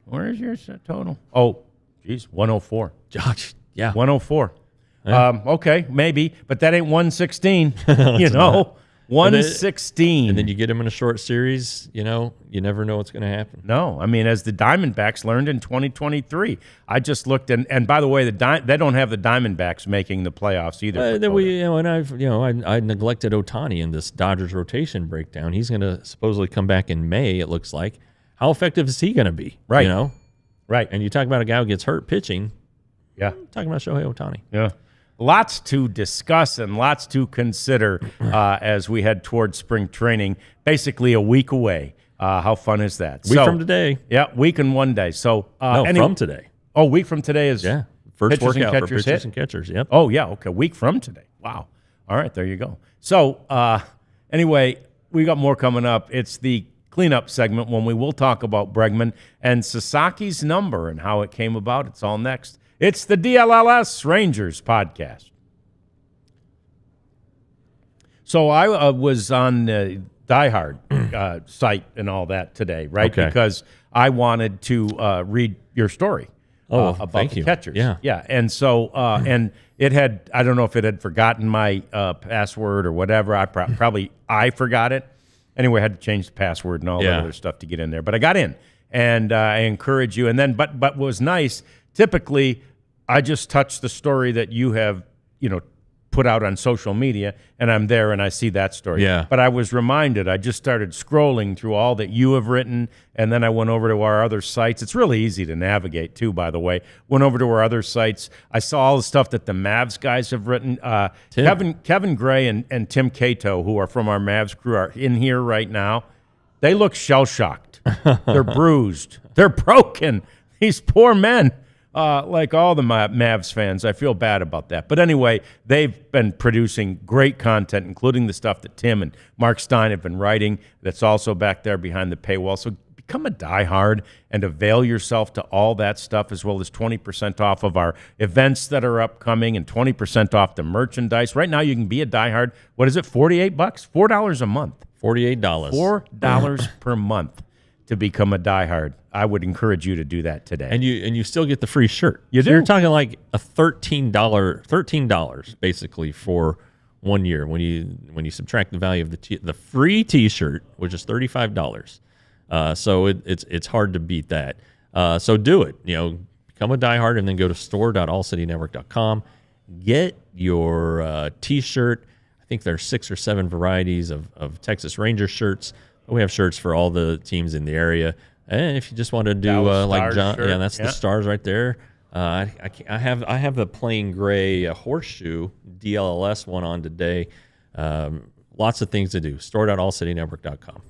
Where is your total? Oh, Geez, 104. Josh, yeah. 104. Yeah. Okay, maybe, but that ain't 116. You know, 116. And then you get him in a short series, you never know what's going to happen. No, I mean, as the Diamondbacks learned in 2023, I just looked, and by the way, they don't have the Diamondbacks making the playoffs either. Then I neglected Ohtani in this Dodgers rotation breakdown. He's going to supposedly come back in May, it looks like. How effective is he going to be? Right. Right. And you talk about a guy who gets hurt pitching. Yeah. Talking about Shohei Ohtani. Yeah. Lots to discuss and lots to consider as we head towards spring training, basically a week away. How fun is that? Week from today. Yeah, week and 1 day. So from today. Oh, week from today is first pitchers workout and for catchers pitchers and catchers. Yep. Oh, yeah, okay, week from today. Wow. All right, there you go. So anyway, we got more coming up. It's the cleanup segment when we will talk about Bregman and Sasaki's number and how it came about. It's all next. It's the DLLS Rangers podcast. So I was on the Die Hard site and all that today, right? Okay. Because I wanted to read your story about the catchers. Yeah. And so, and it had, I don't know if it had forgotten my password or whatever. I forgot it. Anyway, I had to change the password and all that other stuff to get in there. But I got in, and I encourage you. And then, but what was nice, typically, I just touch the story that you have, put out on social media, and I'm there and I see that story. Yeah. But I was reminded, I just started scrolling through all that you have written, and then I went over to our other sites. It's really easy to navigate, too, by the way. Went over to our other sites. I saw all the stuff that the Mavs guys have written. Kevin Gray and Tim Cato, who are from our Mavs crew, are in here right now. They look shell-shocked. They're bruised. They're broken. These poor men. Like all the Mavs fans, I feel bad about that. But anyway, they've been producing great content, including the stuff that Tim and Mark Stein have been writing that's also back there behind the paywall. So become a diehard and avail yourself to all that stuff, as well as 20% off of our events that are upcoming and 20% off the merchandise. Right now, you can be a diehard. What is it, $48? $4 a month. $48. $4 per month to become a diehard. I would encourage you to do that today. And you still get the free shirt. You do. You're talking like a $13 basically for 1 year when you subtract the value of the free T-shirt, which is $35. So it's hard to beat that. So do it. Become a diehard and then go to store.allcitynetwork.com. Get your T-shirt. I think there's 6 or 7 varieties of Texas Rangers shirts. We have shirts for all the teams in the area. And if you just want to do like John, shirt. That's the Stars right there. I have the plain gray horseshoe DLLS one on today. Lots of things to do. Store.allcitynetwork.com.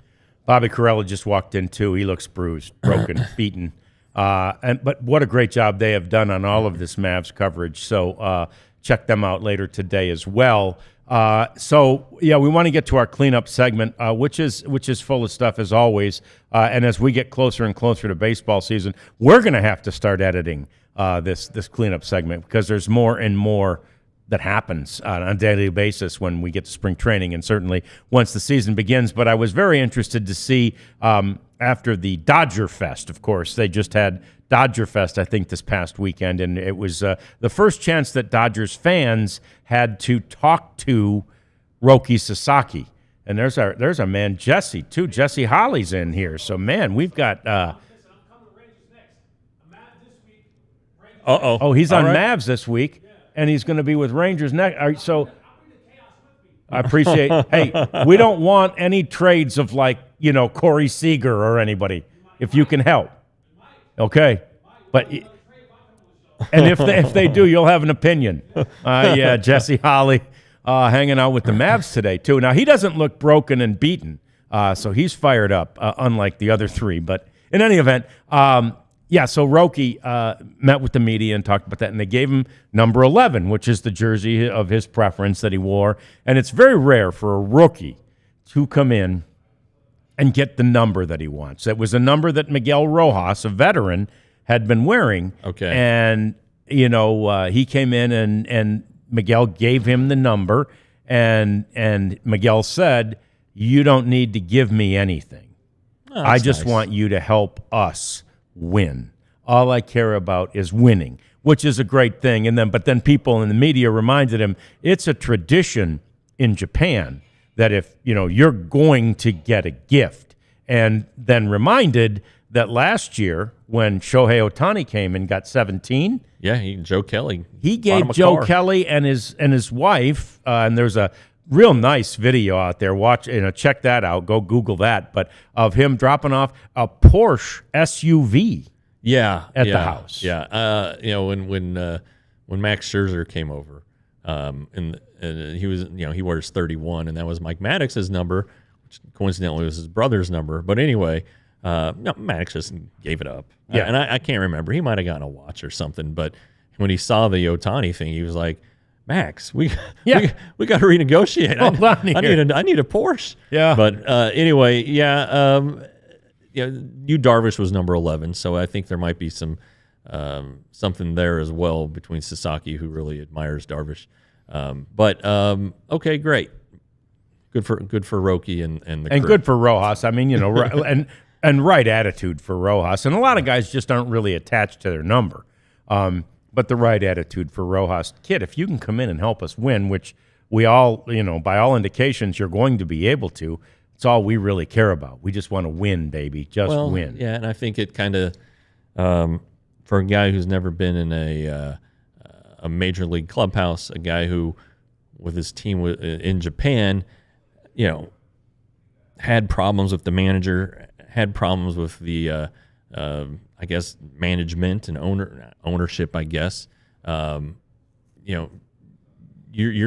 Bobby Carella just walked in too. He looks bruised, broken, beaten. But what a great job they have done on all of this Mavs coverage. So check them out later today as well. We want to get to our cleanup segment, which is full of stuff as always. And as we get closer and closer to baseball season, we're going to have to start editing this cleanup segment because there's more and more that happens on a daily basis when we get to spring training and certainly once the season begins. But I was very interested to see after the Dodger Fest, of course, they just had Dodger Fest, I think, this past weekend, and it was the first chance that Dodgers fans had to talk to Roki Sasaki. And there's our man Jesse too. Jesse Holly's in here, so man, we've got. Listen, I'm coming to Rangers next. I'm Mavs this week. Oh, he's on Mavs this week, and he's going to be with Rangers next. All right, so. I'll bring the chaos with me. I appreciate. Hey, we don't want any trades of Corey Seager or anybody. If you can help. Okay, but and if they do, you'll have an opinion. Yeah, Jesse Holly hanging out with the Mavs today too. Now he doesn't look broken and beaten, so he's fired up, unlike the other three. But in any event, so Roki met with the media and talked about that, and they gave him number 11, which is the jersey of his preference that he wore, and it's very rare for a rookie to come in and get the number that he wants. It was a number that Miguel Rojas, a veteran, had been wearing. Okay. And, he came in and Miguel gave him the number, and Miguel said, "You don't need to give me anything. I just want you to help us win." All I care about is winning, which is a great thing. But then people in the media reminded him it's a tradition in Japan that if you're going to get a gift, and then reminded that last year when Shohei Ohtani came and got 17, Joe Kelly. He gave Joe Kelly and his wife, and there's a real nice video out there. Check that out. Go Google that. But of him dropping off a Porsche SUV. At the house. When Max Scherzer came over, and he was he wears 31, and that was Mike Maddox's number, which coincidentally was his brother's number. But anyway, Maddox just gave it up. And I can't remember. He might have gotten a watch or something. But when he saw the Ohtani thing, he was like, "Max, we got to renegotiate. I need a Porsche." Yeah. But anyway, Darvish was number 11, so I think there might be some something there as well between Sasaki, who really admires Darvish. Okay, great, good for Roki and the crew. Good for Rojas. I mean, and right attitude for Rojas, and a lot of guys just aren't really attached to their number, but the right attitude for Rojas. Kid, if you can come in and help us win, which we all, by all indications, you're going to be able to. It's all we really care about. We just want to win, baby. Just win. Yeah, and I think it kind of, for a guy who's never been in a major league clubhouse, a guy who, with his team in Japan, had problems with the manager, had problems with the, I guess, management and ownership. I guess, you're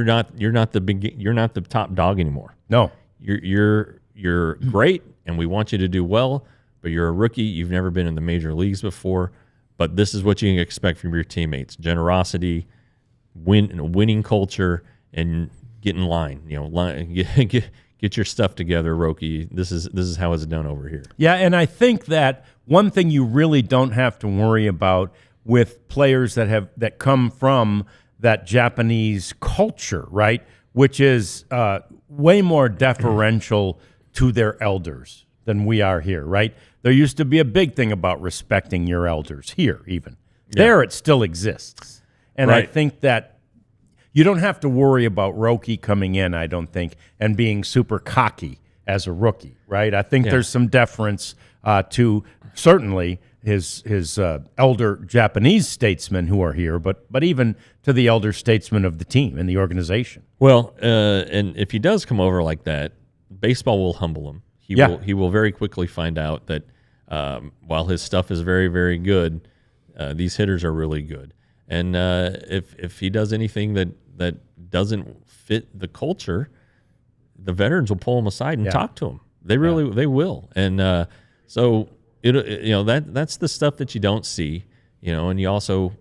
not the top dog anymore. No, You're great, and we want you to do well, but you're a rookie. You've never been in the major leagues before, but this is what you can expect from your teammates: generosity, winning culture, and get in line. Get your stuff together, Roki. This is how it's done over here. Yeah, and I think that one thing you really don't have to worry about with players that come from that Japanese culture, right, which is way more deferential to their elders than we are here, right? There used to be a big thing about respecting your elders here, even. Yeah. There it still exists. And right. I think that you don't have to worry about Roki coming in, I don't think, and being super cocky as a rookie, right? I think there's some deference to certainly his elder Japanese statesmen who are here, but even to the elder statesmen of the team and the organization. Well, and if he does come over like that, baseball will humble him. He will very quickly find out that while his stuff is very, very good, these hitters are really good. And if he does anything that doesn't fit the culture, the veterans will pull him aside and talk to him. They will. And so that's the stuff that you don't see. And you also,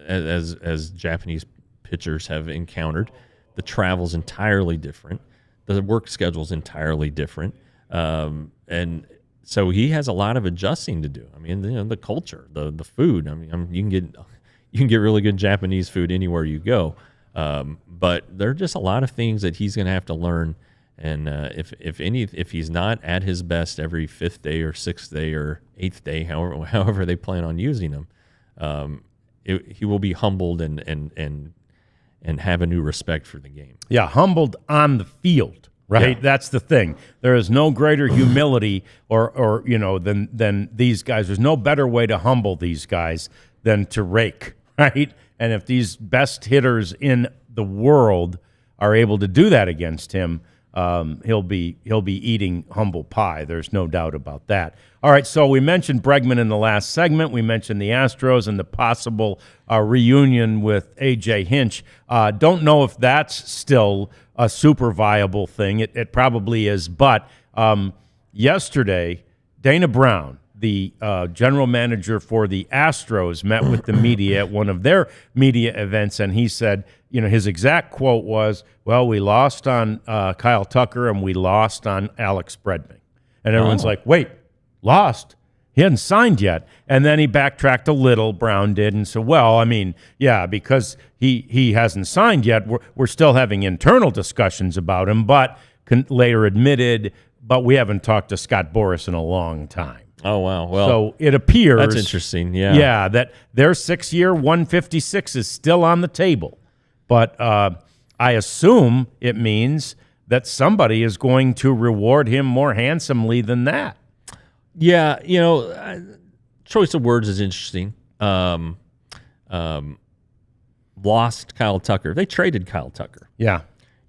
as Japanese pitchers have encountered, the travel's entirely different. The work schedule's entirely different. And so he has a lot of adjusting to do. I mean, the culture, the food. I mean, you can get really good Japanese food anywhere you go. But there are just a lot of things that he's going to have to learn. And if he's not at his best every 5th day or 6th day or 8th day, however they plan on using him, he will be humbled and have a new respect for the game. Yeah, humbled on the field, right? Yeah. That's the thing. There is no greater humility or than these guys. There's no better way to humble these guys than to rake, right? And if these best hitters in the world are able to do that against him, he'll be eating humble pie. There's no doubt about that. All right, so we mentioned Bregman in the last segment. We mentioned the Astros and the possible reunion with A.J. Hinch. Don't know if that's still a super viable thing. It probably is. But yesterday, Dana Brown, the general manager for the Astros, met with the media at one of their media events, and he said, his exact quote was, well, we lost on Kyle Tucker and we lost on Alex Bregman. And everyone's like, wait, lost? He hadn't signed yet. And then he backtracked a little, Brown did, and said, well, I mean, yeah, because he hasn't signed yet, we're still having internal discussions about him, but later admitted, but we haven't talked to Scott Boras in a long time. Oh, wow. Well, so it appears that's interesting. Yeah. Yeah, that their 6-year 156 is still on the table. But I assume it means that somebody is going to reward him more handsomely than that. Yeah, choice of words is interesting. Lost Kyle Tucker. They traded Kyle Tucker. Yeah.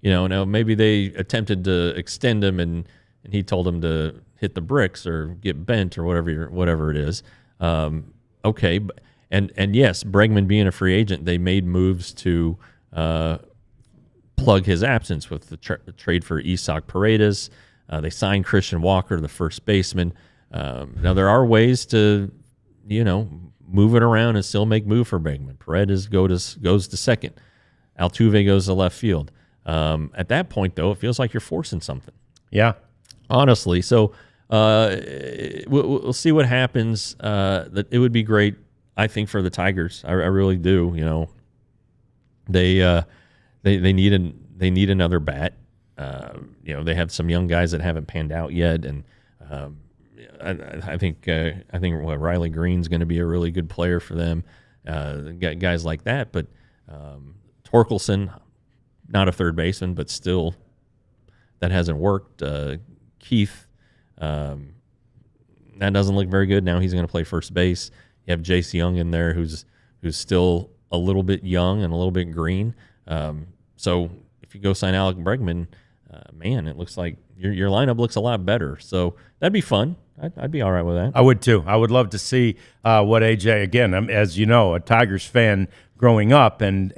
Now maybe they attempted to extend him, and he told him to hit the bricks or get bent or whatever it is. Okay, and yes, Bregman being a free agent, they made moves to plug his absence with the trade for Isak Paredes. They signed Christian Walker, the first baseman. Now there are ways to, move it around and still make move for Bregman. Paredes goes to second. Altuve goes to left field. At that point, though, it feels like you're forcing something. Yeah. Honestly. So we'll see what happens. That it would be great, I think, for the Tigers. I really do. They need another bat. They have some young guys that haven't panned out yet, and I think Riley Green's going to be a really good player for them. Guys like that, but Torkelson, not a third baseman, but still that hasn't worked. Keith, that doesn't look very good. Now he's going to play first base. You have Jace Young in there, who's still a little bit young and a little bit green. So if you go sign Alec Bregman, man, it looks like your lineup looks a lot better. So that'd be fun. I'd be all right with that. I would too. I would love to see what AJ, again, I'm, as you know, a Tigers fan growing up, and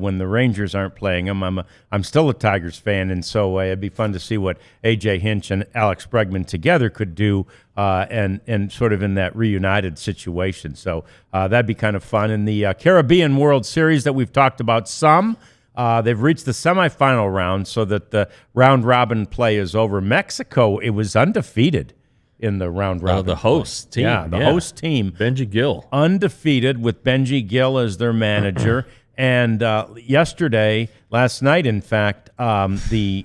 when the Rangers aren't playing them, I'm still a Tigers fan, and so it'd be fun to see what AJ Hinch and Alex Bregman together could do, and sort of in that reunited situation. So that'd be kind of fun. In the Caribbean World Series that we've talked about some, they've reached the semifinal round, so that the round robin play is over. Mexico, it was undefeated in the round robin. The host team. Yeah, the host team. Benji Gill. Undefeated with Benji Gill as their manager. And last night, in fact, the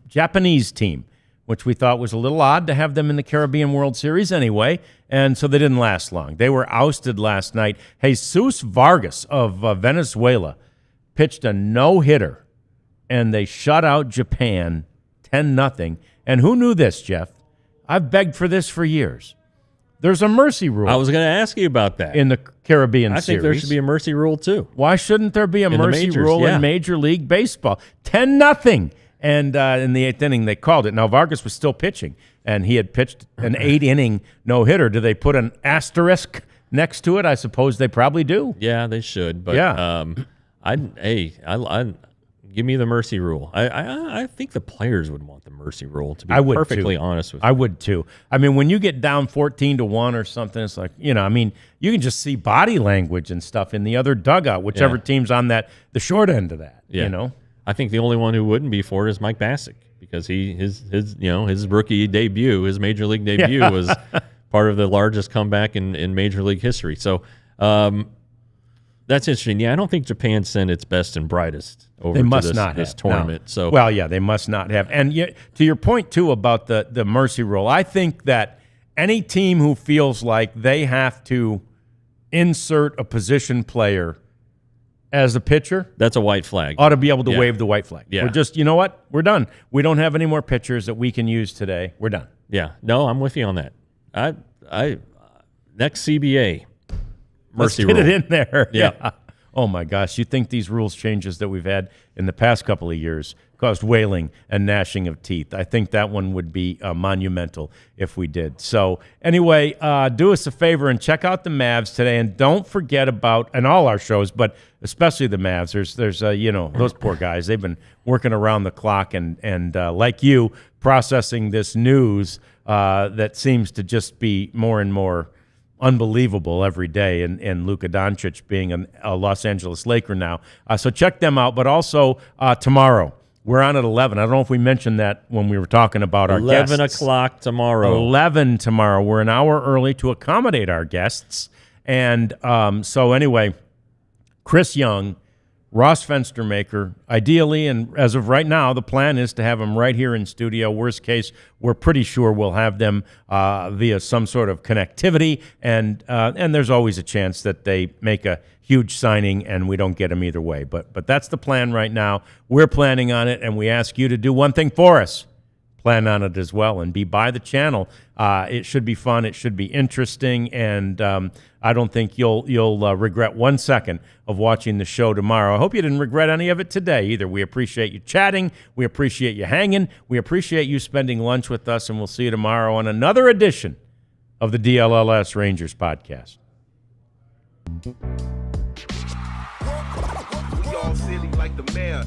Japanese team, which we thought was a little odd to have them in the Caribbean World Series anyway, and so they didn't last long. They were ousted last night. Jesus Vargas of Venezuela pitched a no-hitter, and they shut out Japan 10-0. And who knew this, Jeff? I've begged for this for years. There's a mercy rule. I was going to ask you about that. In the Caribbean I Series. think there should be a mercy rule, too. Why shouldn't there be a mercy rule in Major League Baseball? 10-0. And in the 8th inning, they called it. Now, Vargas was still pitching, and he had pitched an 8-inning no-hitter. Do they put an asterisk next to it? I suppose they probably do. Yeah, they should. But yeah. Give me the mercy rule. I think the players would want the mercy rule, to be perfectly honest with you. I would too. I mean, when you get down 14-1 or something, it's like, you can just see body language and stuff in the other dugout, whichever team's on the short end of that. Yeah. I think the only one who wouldn't be for it is Mike Bassick, because his rookie debut, his major league debut was part of the largest comeback in major league history. So that's interesting. Yeah, I don't think Japan sent its best and brightest over to this tournament. No. So, well, yeah, they must not have. And yet, to your point, too, about the mercy rule, I think that any team who feels like they have to insert a position player as a pitcher, that's a white flag, ought to be able to wave the white flag. Yeah. We're just, you know what? We're done. We don't have any more pitchers that we can use today. We're done. Yeah. No, I'm with you on that. Next CBA. Let's get it in there. Yeah. Oh, my gosh. You think these rules changes that we've had in the past couple of years caused wailing and gnashing of teeth? I think that one would be monumental if we did. So anyway, do us a favor and check out the Mavs today. And don't forget about, and all our shows, but especially the Mavs, there's those poor guys. They've been working around the clock and like you, processing this news that seems to just be more and more unbelievable every day, and Luka Doncic being a Los Angeles Laker now. So check them out. But also tomorrow, we're on at 11. I don't know if we mentioned that when we were talking about our guests. 11 o'clock tomorrow. 11 tomorrow. We're an hour early to accommodate our guests. And so anyway, Chris Young Ross Fenstermaker, ideally, and as of right now, the plan is to have them right here in studio. Worst case, we're pretty sure we'll have them via some sort of connectivity, and there's always a chance that they make a huge signing and we don't get them either way. But that's the plan right now. We're planning on it, and we ask you to do one thing for us. Plan on it as well and be by the channel. It should be fun. It should be interesting, and I don't think you'll regret 1 second of watching the show tomorrow. I hope you didn't regret any of it today either. We appreciate you chatting. We appreciate you hanging. We appreciate you spending lunch with us, and we'll see you tomorrow on another edition of the DLLS Rangers podcast. We all silly like the mayor.